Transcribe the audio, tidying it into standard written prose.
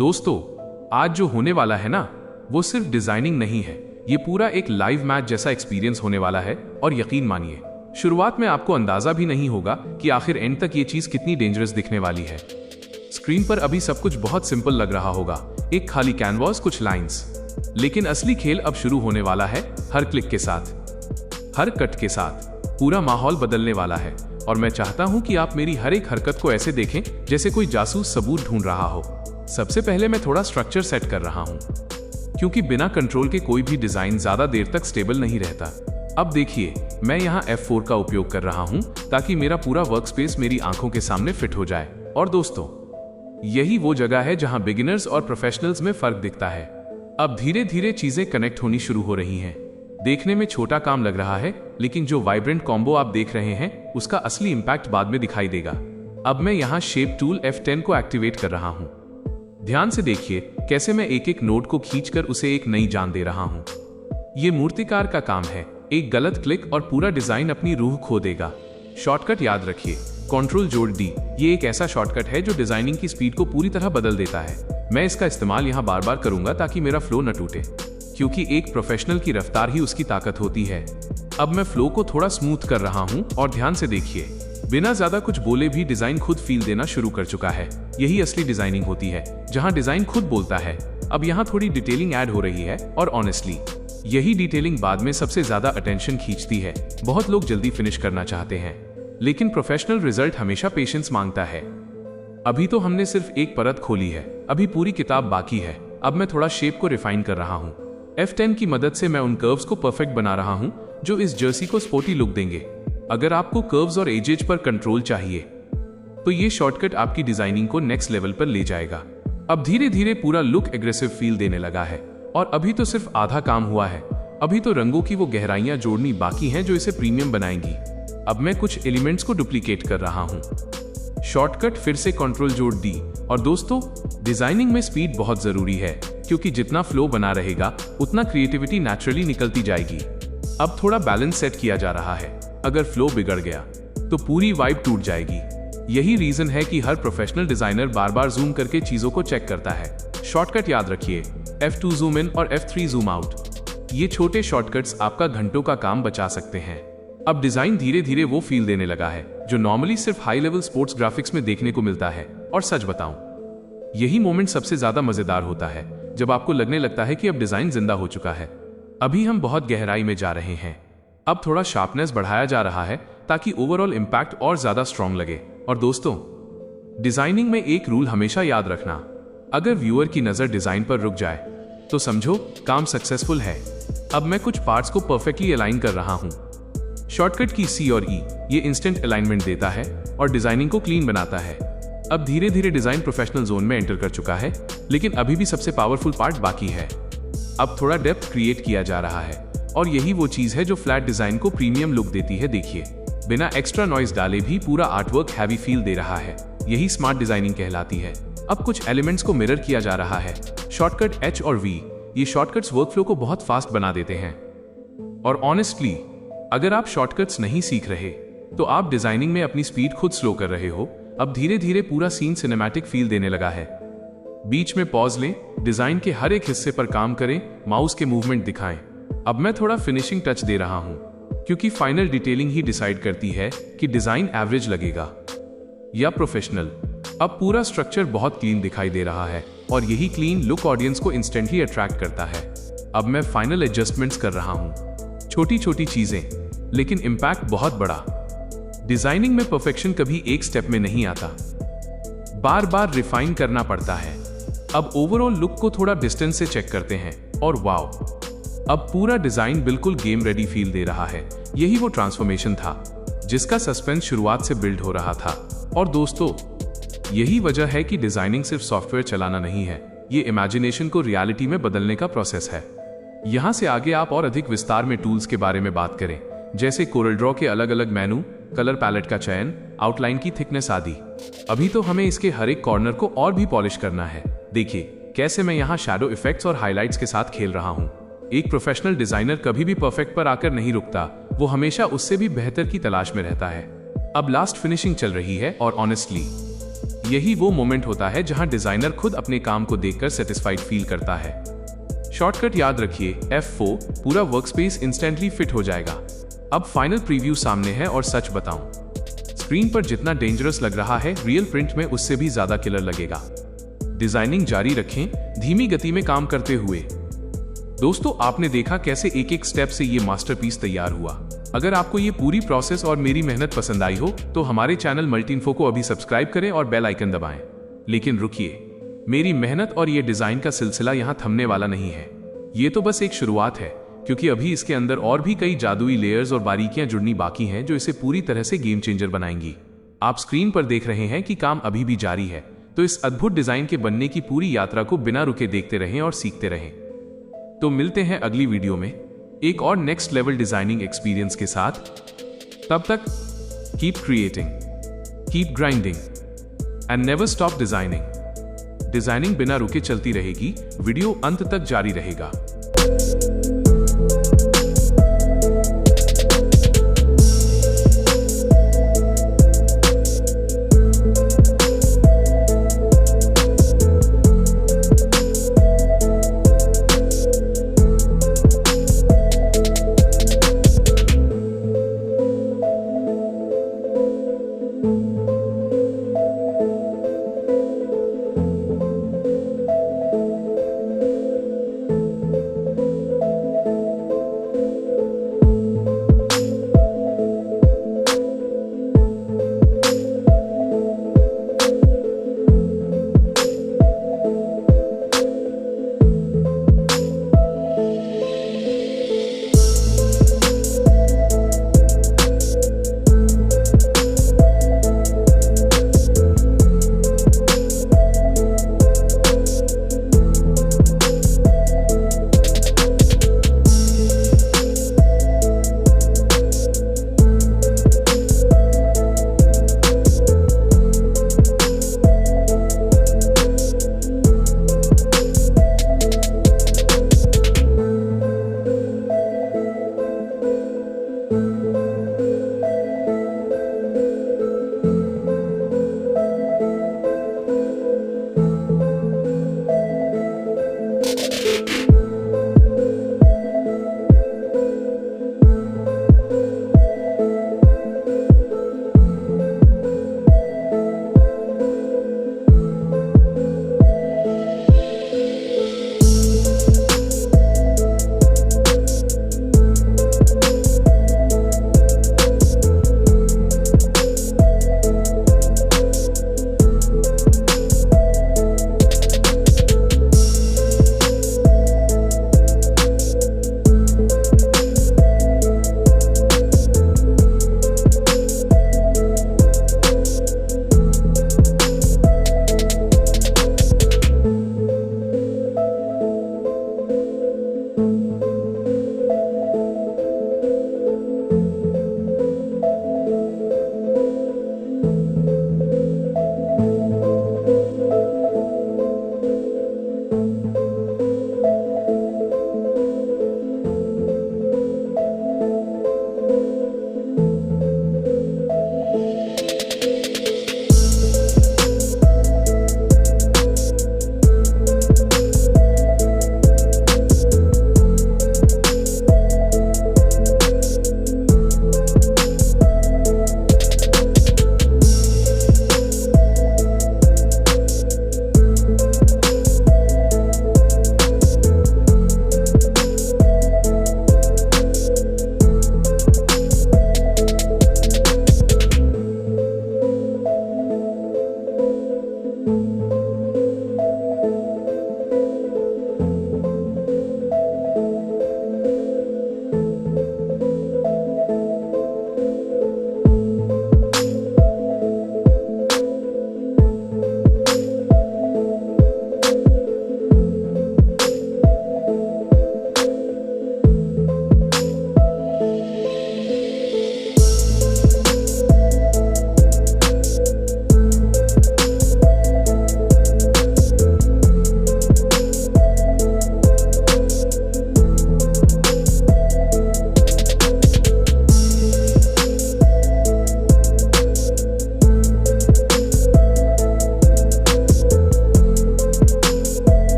दोस्तों, आज जो होने वाला है ना, वो सिर्फ डिजाइनिंग नहीं है, ये पूरा एक लाइव मैच जैसा एक्सपीरियंस होने वाला है। और यकीन मानिए, शुरुआत में आपको अंदाजा भी नहीं होगा कि आखिर एंड तक ये चीज कितनी डेंजरस दिखने वाली है। स्क्रीन पर अभी सब कुछ बहुत सिंपल लग रहा होगा, एक खाली कैनवास, कुछ लाइंस, लेकिन असली खेल अब शुरू होने वाला है। हर क्लिक के साथ, हर कट के साथ पूरा माहौल बदलने वाला है। और मैं चाहता हूं कि आप मेरी हर एक हरकत को ऐसे देखें जैसे कोई जासूस सबूत ढूंढ रहा हो। सबसे पहले मैं थोड़ा स्ट्रक्चर सेट कर रहा हूं, क्योंकि बिना कंट्रोल के कोई भी डिजाइन ज्यादा देर तक स्टेबल नहीं रहता। अब देखिए, मैं यहाँ F4 का उपयोग कर रहा हूँ ताकि मेरा पूरा वर्कस्पेस मेरी आंखों के सामने फिट हो जाए। और दोस्तों, यही वो जगह है जहाँ बिगिनर्स और प्रोफेशनल्स में फर्क दिखता है। अब धीरे धीरे चीजें कनेक्ट होनी शुरू हो रही हैं। देखने में छोटा काम लग रहा है, लेकिन जो वाइब्रेंट कॉम्बो आप देख रहे हैं, उसका असली इंपैक्ट बाद में दिखाई देगा। अब मैं यहाँ शेप टूल F10 को एक्टिवेट कर रहा हूँ। ध्यान से देखिए कैसे मैं एक एक नोड को खींचकर उसे एक नई जान दे रहा हूँ। ये मूर्तिकार का काम है, एक गलत क्लिक और पूरा डिजाइन अपनी रूह खो देगा। शॉर्टकट याद रखिए, Ctrl+D, ये एक ऐसा शॉर्टकट है जो डिजाइनिंग की स्पीड को पूरी तरह बदल देता है। मैं इसका इस्तेमाल यहाँ बार बार करूंगा ताकि मेरा फ्लो न टूटे, क्योंकि एक प्रोफेशनल की रफ्तार ही उसकी ताकत होती है। अब मैं फ्लो को थोड़ा स्मूथ कर रहा हूँ और ध्यान से देखिए, बिना ज्यादा कुछ बोले भी डिजाइन खुद फील देना शुरू कर चुका है। यही असली डिजाइनिंग होती है, जहाँ डिजाइन खुद बोलता है। अब यहाँ थोड़ी डिटेलिंग ऐड हो रही है, और ऑनेस्टली यही डिटेलिंग बाद में सबसे ज्यादा अटेंशन खींचती है। बहुत लोग जल्दी फिनिश करना चाहते हैं, लेकिन प्रोफेशनल रिजल्ट हमेशा पेशेंस मांगता है। अभी तो हमने सिर्फ एक परत खोली है, अभी पूरी किताब बाकी है। अब मैं थोड़ा शेप को रिफाइन कर रहा हूँ। F10 की मदद से मैं उन कर्व्स को परफेक्ट बना रहा हूँ जो इस जर्सी को स्पोर्टी लुक देंगे। अगर आपको कर्व्स और एजेज पर कंट्रोल चाहिए, तो ये शॉर्टकट आपकी डिजाइनिंग को नेक्स्ट लेवल पर ले जाएगा। अब धीरे धीरे पूरा लुक एग्रेसिव फील देने लगा है, और अभी तो सिर्फ आधा काम हुआ है। अभी तो रंगों की वो गहराइयां जोड़नी बाकी हैं जो इसे प्रीमियम बनाएंगी। अब मैं कुछ एलिमेंट्स को डुप्लीकेट कर रहा हूँ। शॉर्टकट फिर से Ctrl+D। और दोस्तों, डिजाइनिंग में स्पीड बहुत जरूरी है, क्योंकि जितना फ्लो बना रहेगा उतना क्रिएटिविटी नेचुरली निकलती जाएगी। अब थोड़ा बैलेंस सेट किया जा रहा है। अगर फ्लो बिगड़ गया तो पूरी वाइब टूट जाएगी। यही रीजन है कि हर प्रोफेशनल डिजाइनर बार बार जूम करके चीजों को चेक करता है। शॉर्टकट याद रखिए, F2 जूम इन और F3 जूम आउट। ये छोटे शॉर्टकट्स आपका घंटों का काम बचा सकते हैं। अब डिजाइन धीरे धीरे वो फील देने लगा है जो नॉर्मली सिर्फ हाई लेवल स्पोर्ट्स ग्राफिक्स में देखने को मिलता है। और सच बताऊं, यही मोमेंट सबसे ज्यादा मजेदार होता है, जब आपको लगने लगता है कि अब डिजाइन जिंदा हो चुका है। अभी हम बहुत गहराई में जा रहे हैं। अब थोड़ा शार्पनेस बढ़ाया जा रहा है ताकि ओवरऑल इंपैक्ट और ज्यादा स्ट्रॉन्ग लगे। और दोस्तों, डिजाइनिंग में एक रूल हमेशा याद रखना, अगर व्यूअर की नजर डिजाइन पर रुक जाए तो समझो काम सक्सेसफुल है। अब मैं कुछ पार्ट्स को परफेक्टली अलाइन कर रहा हूं। शॉर्टकट की C और E ये इंस्टेंट अलाइनमेंट देता है और डिजाइनिंग को क्लीन बनाता है। अब धीरे धीरे डिजाइन प्रोफेशनल जोन में एंटर कर चुका है, लेकिन अभी भी सबसे पावरफुल पार्ट बाकी है। अब थोड़ा डेप्थ क्रिएट किया जा रहा है, और यही वो चीज है जो फ्लैट डिजाइन को प्रीमियम लुक देती है। देखिए, बिना एक्स्ट्रा नॉइज डाले भी पूरा आर्टवर्क हैवी फील दे रहा है। यही स्मार्ट डिजाइनिंग कहलाती है। अब कुछ एलिमेंट्स को मिरर किया जा रहा है। शॉर्टकट H और V, ये शॉर्टकट्स वर्कफ्लो को बहुत फास्ट बना देते हैं। और ऑनेस्टली, अगर आप शॉर्टकट्स नहीं सीख रहे तो आप डिजाइनिंग में अपनी स्पीड खुद स्लो कर रहे हो। अब धीरे धीरे पूरा सीन सिनेमैटिक फील देने लगा है। बीच में पॉज लें, डिजाइन के हर एक हिस्से पर काम करें, माउस के मूवमेंट दिखाएं। अब मैं थोड़ा फिनिशिंग टच दे रहा हूं, क्योंकि फाइनल डिटेलिंग ही डिसाइड करती है कि डिजाइन एवरेज लगेगा या प्रोफेशनल। अब पूरा स्ट्रक्चर बहुत क्लीन दिखाई दे रहा है, और यही क्लीन लुक ऑडियंस को इंस्टेंटली अट्रैक्ट करता है। अब मैं फाइनल एडजस्टमेंट्स कर रहा हूं, छोटी छोटी चीजें, लेकिन इंपैक्ट बहुत बड़ा। डिजाइनिंग में परफेक्शन कभी एक स्टेप में नहीं आता, बार बार रिफाइन करना पड़ता है। अब ओवरऑल लुक को थोड़ा डिस्टेंस से चेक करते हैं, और वाओ, अब पूरा डिजाइन बिल्कुल गेम रेडी फील दे रहा है। यही वो ट्रांसफॉर्मेशन था जिसका सस्पेंस शुरुआत से बिल्ड हो रहा था। और दोस्तों, यही वजह है कि डिजाइनिंग सिर्फ सॉफ्टवेयर चलाना नहीं है, ये इमेजिनेशन को रियलिटी में बदलने का प्रोसेस है। यहां से आगे आप और अधिक विस्तार में टूल्स के बारे में बात करें, जैसे कोरल के अलग अलग मेनू, कलर पैलेट का चयन, आउटलाइन की थिकनेस आदि। अभी तो हमें इसके हर एक कॉर्नर को और भी पॉलिश करना है। देखिए कैसे मैं यहाँ शैडो इफेक्ट्स और हाइलाइट्स के साथ खेल रहा हूँ। एक प्रोफेशनल डिजाइनर कभी भी परफेक्ट पर आकर नहीं रुकता, वो हमेशा उससे भी बेहतर की तलाश में रहता है। अब लास्ट फिनिशिंग चल रही है, और ऑनेस्टली यही वो मोमेंट होता है जहां डिजाइनर खुद अपने काम को देखकर सेटिस्फाइड फील करता है। शॉर्टकट याद रखिए, F4, पूरा वर्कस्पेस इंस्टेंटली फिट हो जाएगा। अब फाइनल प्रीव्यू सामने है और सच बताऊं, स्क्रीन पर जितना डेंजरस लग रहा है, रियल प्रिंट में उससे भी ज्यादा किलर लगेगा। डिजाइनिंग जारी रखें, धीमी गति में काम करते हुए। दोस्तों, आपने देखा कैसे एक एक स्टेप से ये मास्टरपीस तैयार हुआ। अगर आपको ये पूरी प्रोसेस और मेरी मेहनत पसंद आई हो तो हमारे चैनल मल्टीइन्फो को अभी सब्सक्राइब करें और बेल आइकन दबाएं। लेकिन रुकिए, मेरी मेहनत और ये डिजाइन का सिलसिला यहाँ थमने वाला नहीं है। ये तो बस एक शुरुआत है, क्योंकि अभी इसके अंदर और भी कई जादुई लेयर्स और बारीकियां जुड़नी बाकी हैं जो इसे पूरी तरह से गेम चेंजर बनाएंगी। आप स्क्रीन पर देख रहे हैं कि काम अभी भी जारी है, तो इस अद्भुत डिजाइन के बनने की पूरी यात्रा को बिना रुके देखते रहें और सीखते रहें। तो मिलते हैं अगली वीडियो में एक और नेक्स्ट लेवल डिजाइनिंग एक्सपीरियंस के साथ। तब तक keep creating, keep grinding and never stop designing. Designing बिना रुके चलती रहेगी, वीडियो अंत तक जारी रहेगा।